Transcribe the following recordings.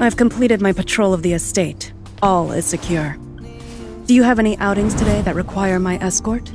I've completed my patrol of the estate. All is secure. Do you have any outings today that require my escort?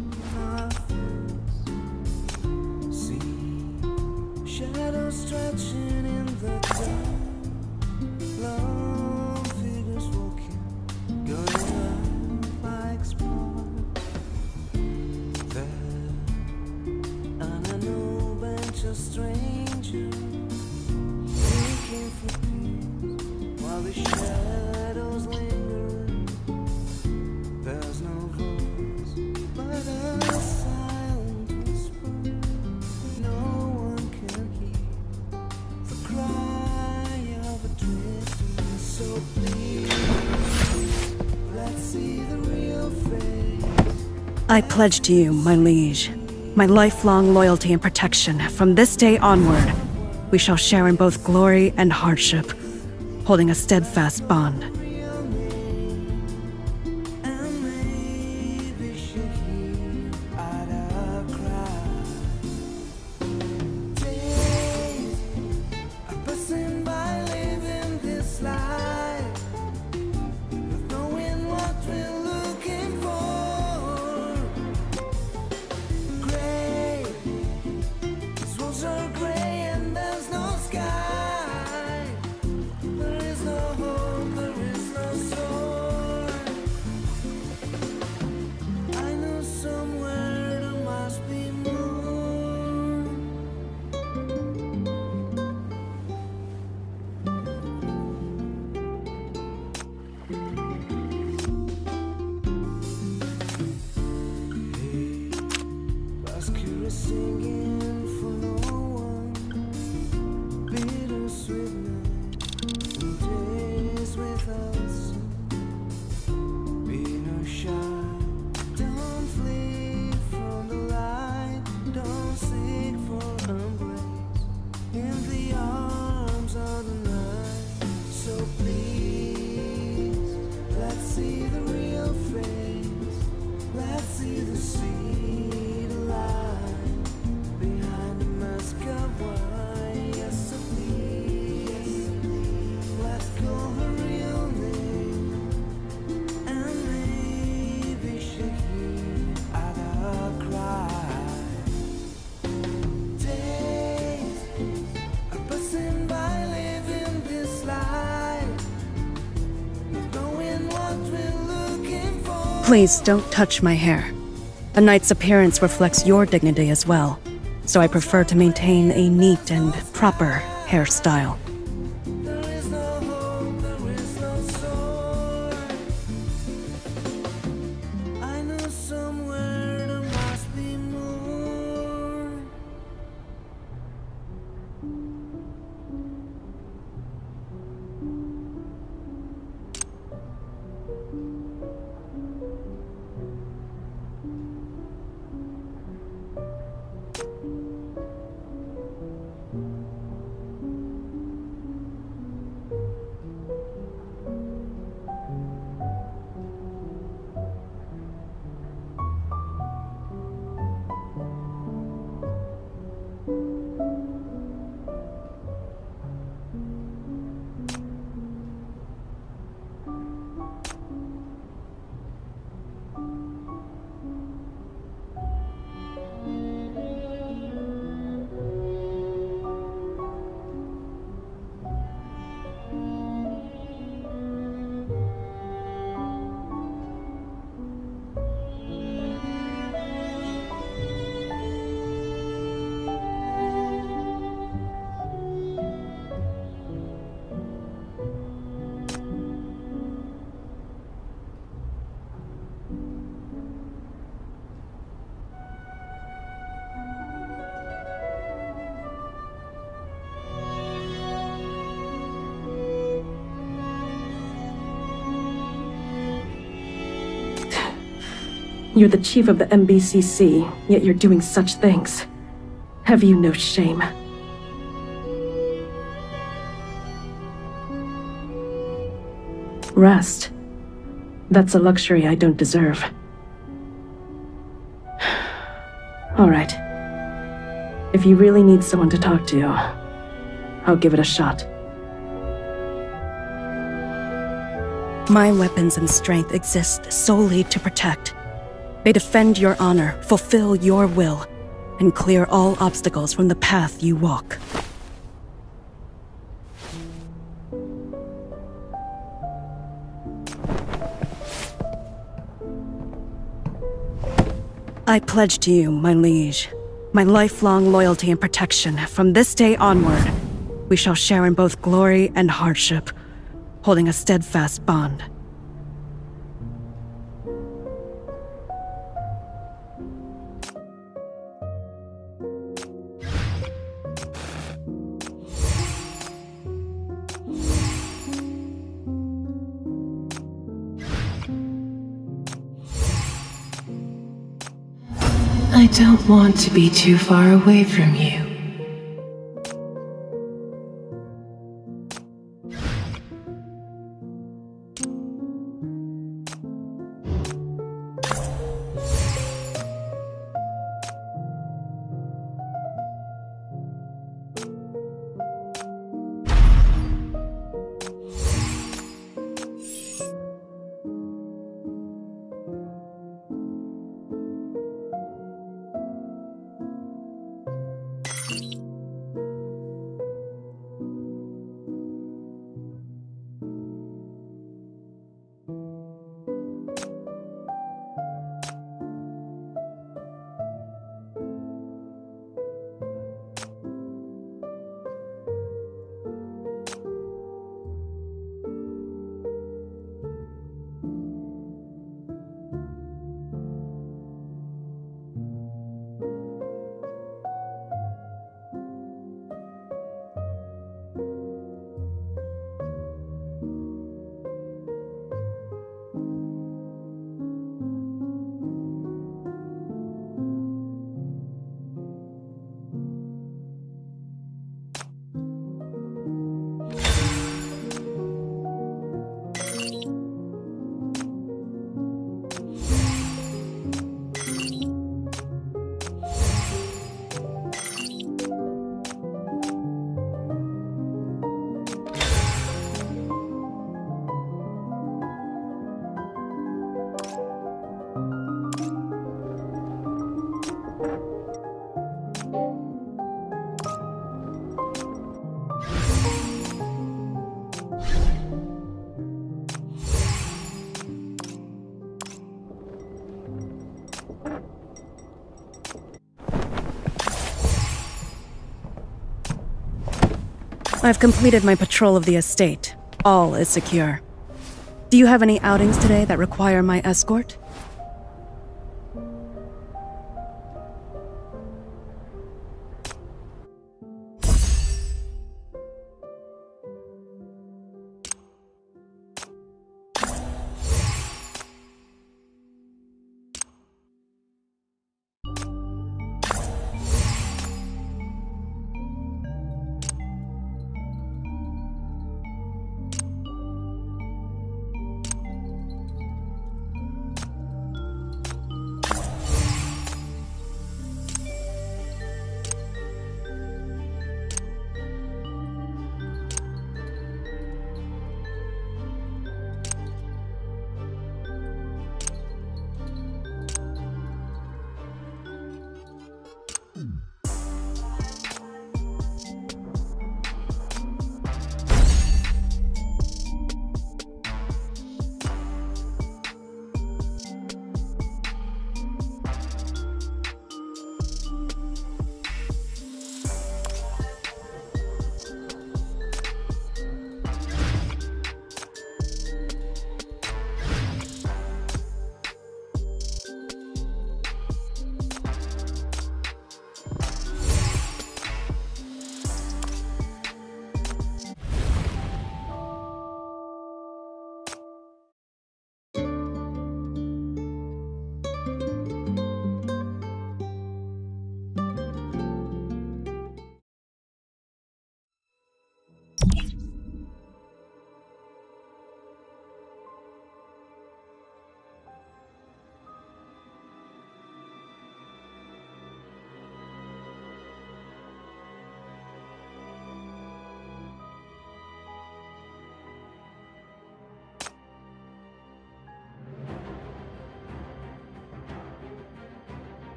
I pledge to you, my liege, my lifelong loyalty and protection. From this day onward, we shall share in both glory and hardship, holding a steadfast bond. Please don't touch my hair. A knight's appearance reflects your dignity as well, so I prefer to maintain a neat and proper hairstyle. You're the chief of the MBCC, yet you're doing such things. Have you no shame? Rest. That's a luxury I don't deserve. All right. If you really need someone to talk to, I'll give it a shot. My weapons and strength exist solely to protect. They defend your honor, fulfill your will, and clear all obstacles from the path you walk. I pledge to you, my liege, my lifelong loyalty and protection. From this day onward, we shall share in both glory and hardship, holding a steadfast bond. I don't want to be too far away from you. I've completed my patrol of the estate. All is secure. Do you have any outings today that require my escort?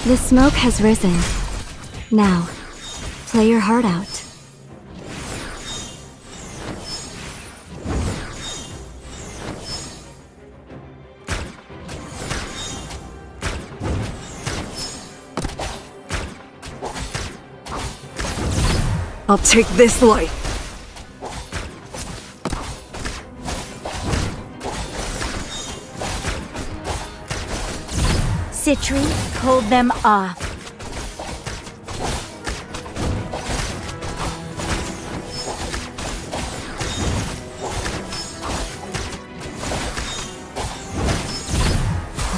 The smoke has risen. Now, play your heart out. I'll take this light. Citri, hold them off.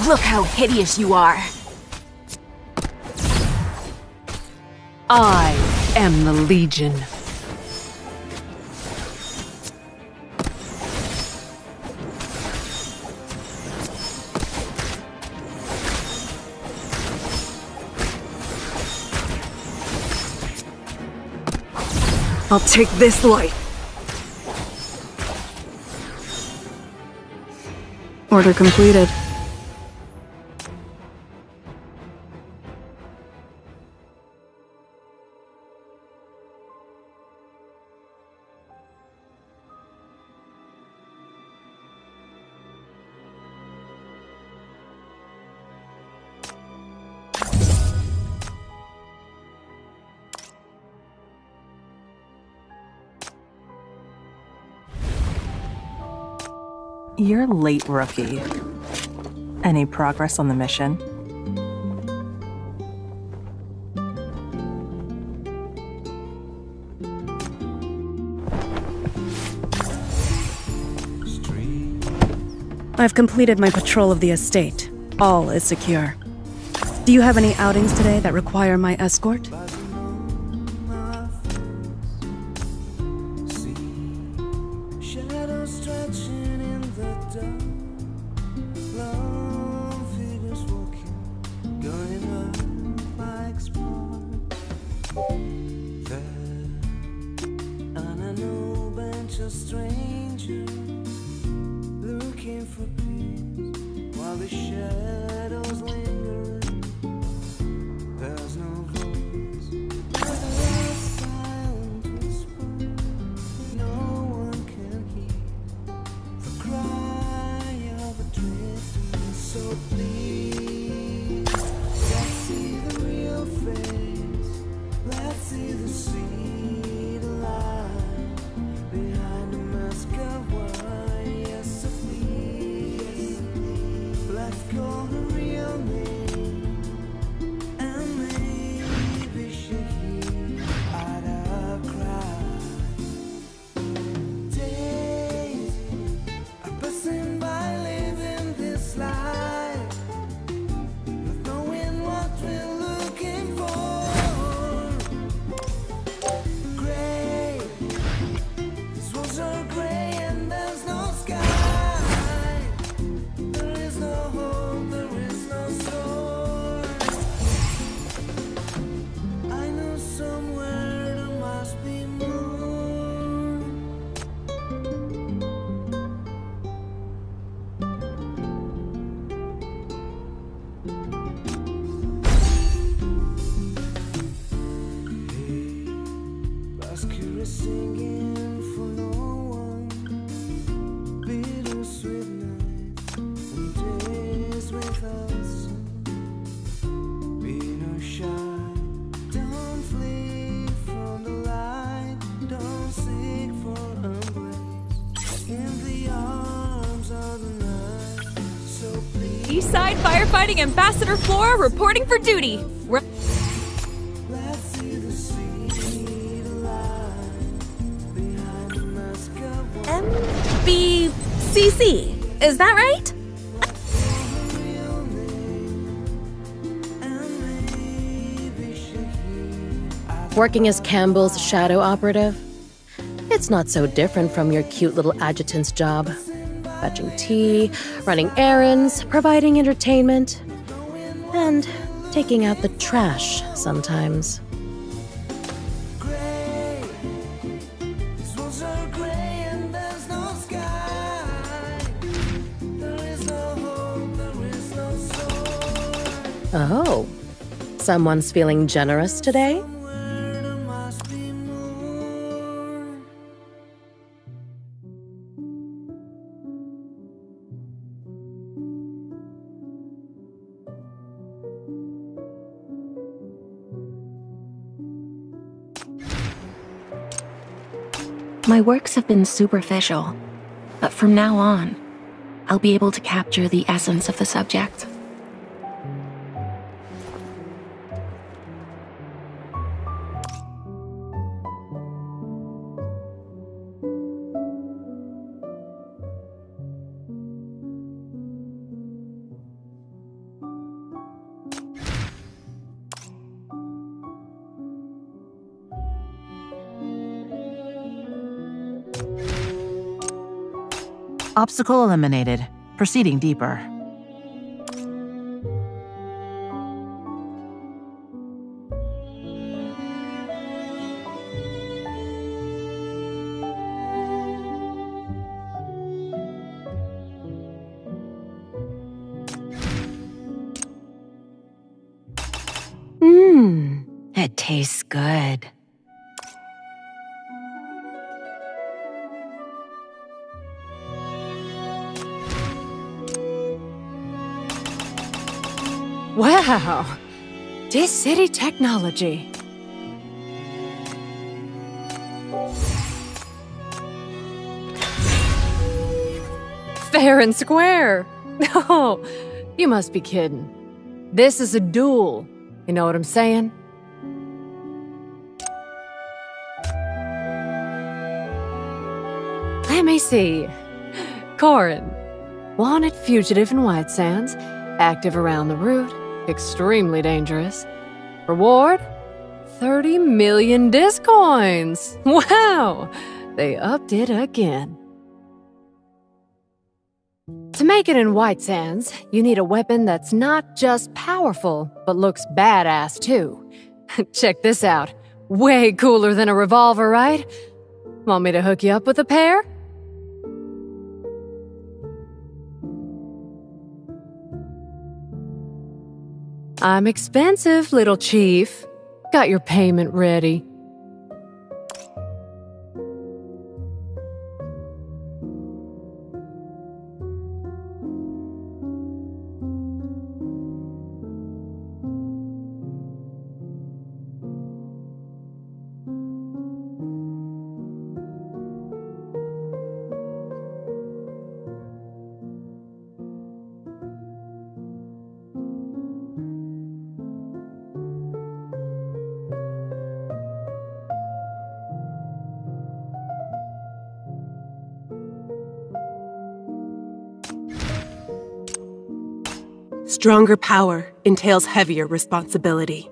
Look how hideous you are. I am the Legion. I'll take this light. Order completed. You're late, rookie. Any progress on the mission? I've completed my patrol of the estate. All is secure. Do you have any outings today that require my escort? Eastside Firefighting Ambassador Flora reporting for duty. MBCC, is that right? Working as Campbell's shadow operative? It's not so different from your cute little adjutant's job. Fetching tea, running errands, providing entertainment, and taking out the trash sometimes. Oh, Someone's feeling generous today? My works have been superficial, but from now on, I'll be able to capture the essence of the subject. Obstacle eliminated. Proceeding deeper. It tastes good. Wow! This city technology. Fair and square. Oh, you must be kidding. This is a duel. You know what I'm saying? Let me see. Corin. Wanted fugitive in White Sands. Active around the route. Extremely dangerous. Reward? 30 million discoins! Wow! They upped it again. To make it in White Sands, you need a weapon that's not just powerful, but looks badass too. Check this out. Way cooler than a revolver, right? Want me to hook you up with a pair? I'm expensive, little chief. Got your payment ready. Stronger power entails heavier responsibility.